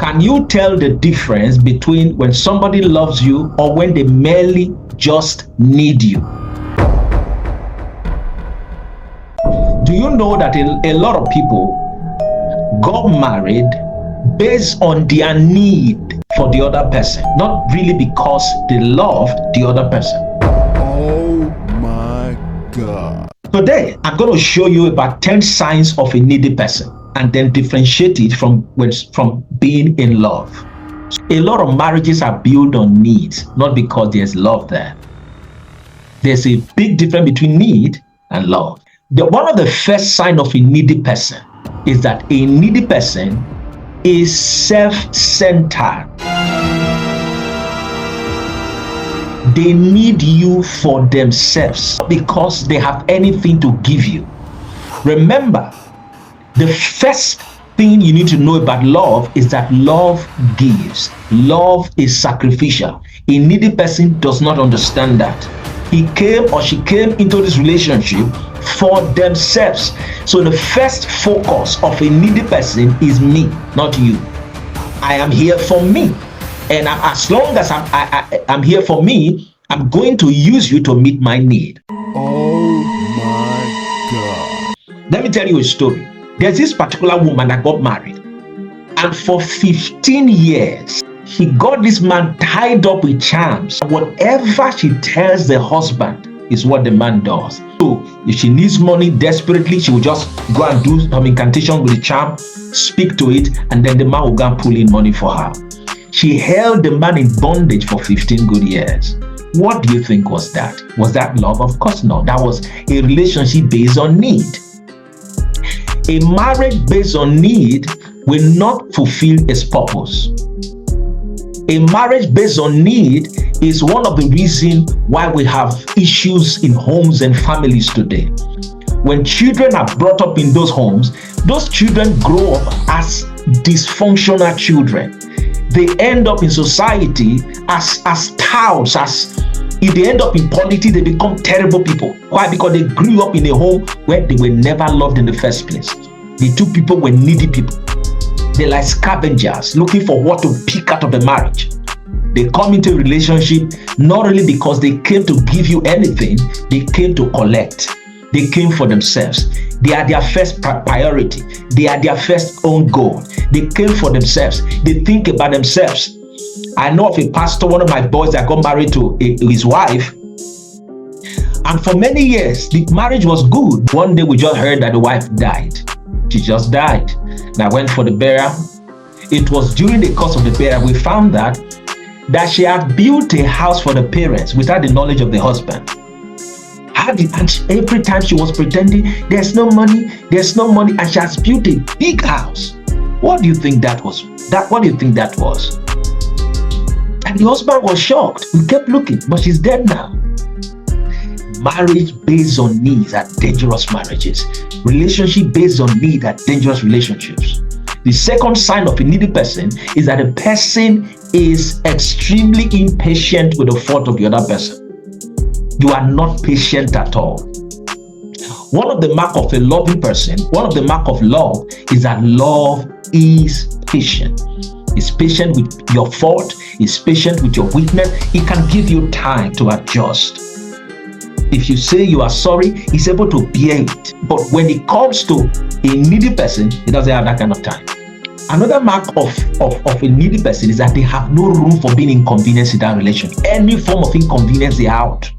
Can you tell the difference between when somebody loves you or when they merely just need you? Do you know that a lot of people got married based on their need for the other person, not really because they loved the other person? Oh my God. Today, I'm going to show you about 10 signs of a needy person and then differentiate it from being in love. A lot of marriages are built on needs, not because there's love there. There's a big difference between need and love. One of the first signs of a needy person is that a needy person is self-centered. They need you for themselves, not because they have anything to give you. Remember, the first thing you need to know about love is that love gives. Love is sacrificial. A needy person does not understand that. He came or she came into this relationship for themselves. So the first focus of a needy person is me, not you. I am here for me. And as long as I'm here for me, I'm going to use you to meet my need. Oh my God. Let me tell you a story. There's this particular woman that got married. And for 15 years, she got this man tied up with charms. Whatever she tells the husband is what the man does. So if she needs money desperately, she will just go and do some incantation with the charm, speak to it, and then the man will go and pull in money for her. She held the man in bondage for 15 good years. What do you think was that? Was that love? Of course not. That was a relationship based on need. A marriage based on need will not fulfill its purpose. A marriage based on need is one of the reasons why we have issues in homes and families today. When children are brought up in those homes, those children grow up as dysfunctional children. They end up in society as touts, if they end up in politics, they become terrible people. Why? Because they grew up in a home where they were never loved in the first place. The two people were needy people. They're like scavengers looking for what to pick out of the marriage. They come into a relationship not really because they came to give you anything, they came to collect. They came for themselves. They are their first priority. They are their first own goal. They came for themselves. They think about themselves. I know of a pastor, one of my boys that got married to his wife. And for many years, the marriage was good. One day we just heard that the wife died. She just died. And I went for the burial. It was during the course of the burial we found that she had built a house for the parents without the knowledge of the husband. And every time she was pretending, there's no money, and she has built a big house. What do you think that was? What do you think that was? And the husband was shocked. We kept looking, but she's dead now. Marriage based on needs are dangerous marriages. Relationship based on need are dangerous relationships. The second sign of a needy person is that the person is extremely impatient with the fault of the other person. You are not patient at all. One of the marks of a loving person, one of the marks of love is that love is patient. It's patient with your fault. It's patient with your weakness. It can give you time to adjust. If you say you are sorry, it's able to bear it. But when it comes to a needy person, it doesn't have that kind of time. Another mark of a needy person is that they have no room for being inconvenienced in that relationship. Any form of inconvenience, they are out.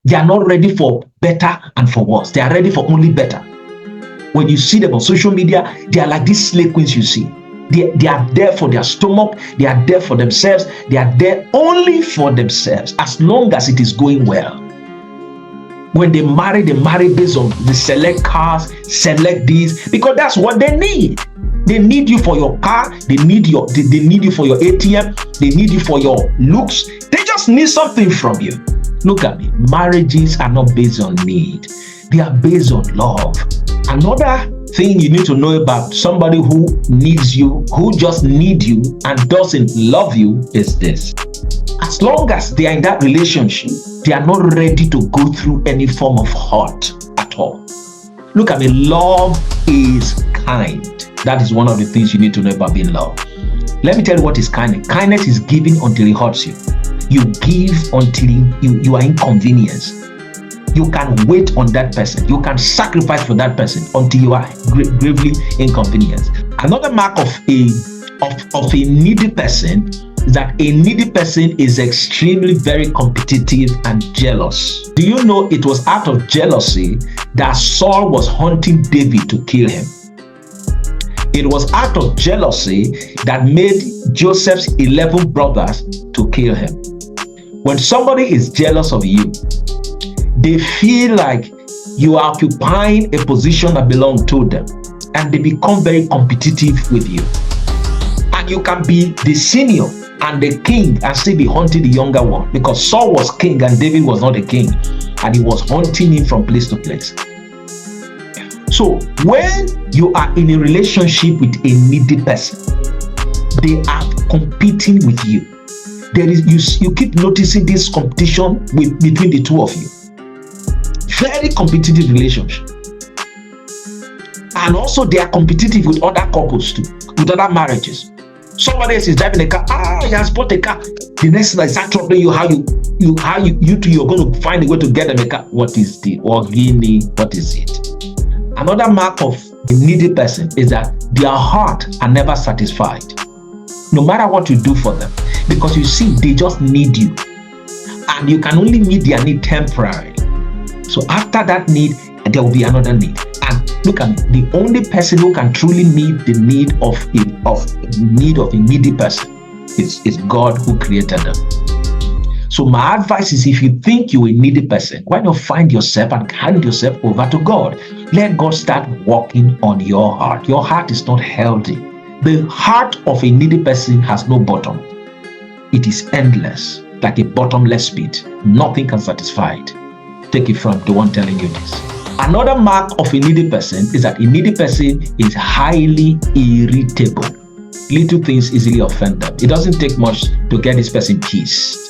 They are not ready for better and for worse. They are ready for only better. When you see them on social media, they are like these slave queens you see. They are there for their stomach. They are there for themselves. They are there only for themselves as long as it is going well. When they marry based on the select cars, select these, because that's what they need. They need you for your car. They need you for your ATM. They need you for your looks. They just need something from you. Look at me. Marriages are not based on need. They are based on love. Another thing you need to know about somebody who needs you, who just needs you and doesn't love you is this. As long as they are in that relationship, they are not ready to go through any form of hurt at all. Look at me. Love is kind. That is one of the things you need to know about being loved. Let me tell you what is kindness. Kindness is giving until it hurts you. You give until you are inconvenienced. You can wait on that person. You can sacrifice for that person until you are gravely inconvenienced. Another mark of a needy person is that a needy person is extremely very competitive and jealous. Do you know it was out of jealousy that Saul was hunting David to kill him? It was out of jealousy that made Joseph's 11 brothers to kill him. When somebody is jealous of you, they feel like you are occupying a position that belongs to them, and they become very competitive with you. And you can be the senior and the king and still be hunting the younger one, because Saul was king and David was not a king, and he was hunting him from place to place. So when you are in a relationship with a needy person, they are competing with you. You keep noticing this competition between the two of you. Very competitive relationship. And also they are competitive with other couples too, with other marriages. Somebody else is driving a car. He has bought a car. The next thing is start troubling you how you two you're going to find a way to get them a car. What is the organi? What is it? Another mark of a needy person is that their heart are never satisfied, no matter what you do for them, because you see, they just need you, and you can only meet their need temporarily. So after that need, there will be another need. And look at me, the only person who can truly meet the need of a needy person is God, who created them. So my advice is, if you think you're a needy person, why not find yourself and hand yourself over to God? Let God start working on your heart. Your heart is not healthy. The heart of a needy person has no bottom. It is endless, like a bottomless pit. Nothing can satisfy it. Take it from the one telling you this. Another mark of a needy person is that a needy person is highly irritable. Little things easily offend them. It doesn't take much to get this person peace.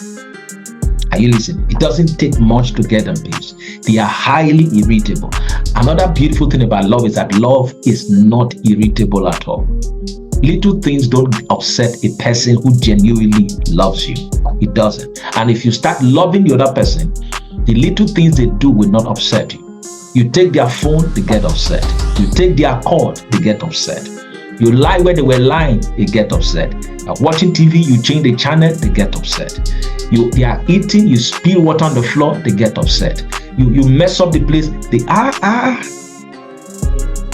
Are you listening? It doesn't take much to get them peace. They are highly irritable. Another beautiful thing about love is that love is not irritable at all. Little things don't upset a person who genuinely loves you. It doesn't. And if you start loving the other person, the little things they do will not upset you. You take their phone, they get upset. You take their cord, they get upset. You lie where they were lying, they get upset. You're watching TV, you change the channel, they get upset. They are eating, you spill water on the floor, they get upset. You mess up the place, they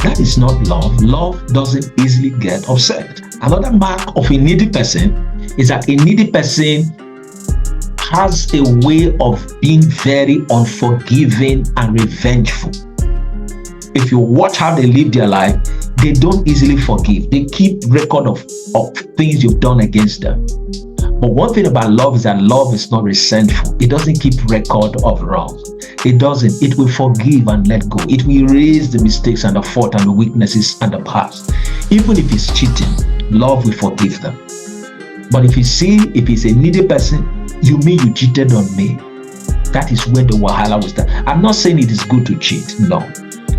That is not love. Love doesn't easily get upset. Another mark of a needy person is that a needy person has a way of being very unforgiving and revengeful. If you watch how they live their life, they don't easily forgive. They keep record of things you've done against them. But one thing about love is that love is not resentful. It doesn't keep record of wrongs. It doesn't. It will forgive and let go. It will erase the mistakes and the fault and the weaknesses and the past. Even if it's cheating, love will forgive them. But if it's a needy person, you mean you cheated on me? That is where the wahala will start. I'm not saying it is good to cheat, no.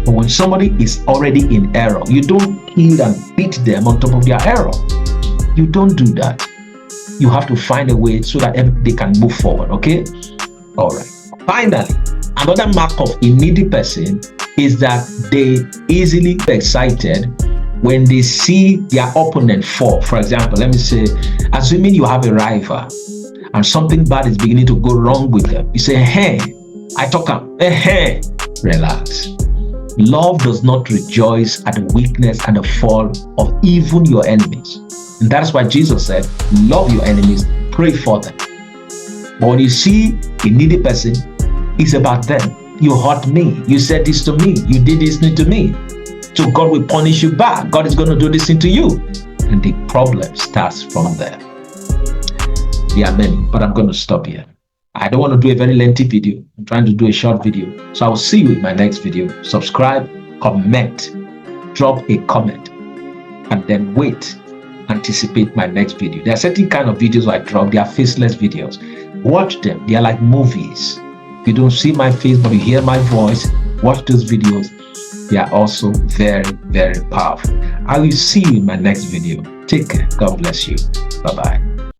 But when somebody is already in error, you don't kill and beat them on top of their error. You don't do that. You have to find a way so that they can move forward, okay? All right. Finally, another mark of a needy person is that they easily get excited when they see their opponent fall. For example, let me say, assuming you have a rival and something bad is beginning to go wrong with them, you say, hey, I talk up, hey, relax. Love does not rejoice at the weakness and the fall of even your enemies. And that's why Jesus said, love your enemies, pray for them. But when you see a needy person, it's about them. You hurt me. You said this to me. You did this thing to me. So God will punish you back. God is going to do this thing to you. And the problem starts from there. There are many, but I'm going to stop here. I don't want to do a very lengthy video. I'm trying to do a short video. So I will see you in my next video. Subscribe, comment, drop a comment, and then wait. Anticipate my next video. There are certain kind of videos I drop. They are faceless videos. Watch them. They are like movies. You don't see my face, but you hear my voice, Watch those videos. They are also very, very powerful. I will see you in my next video. Take care. God bless you. Bye-bye.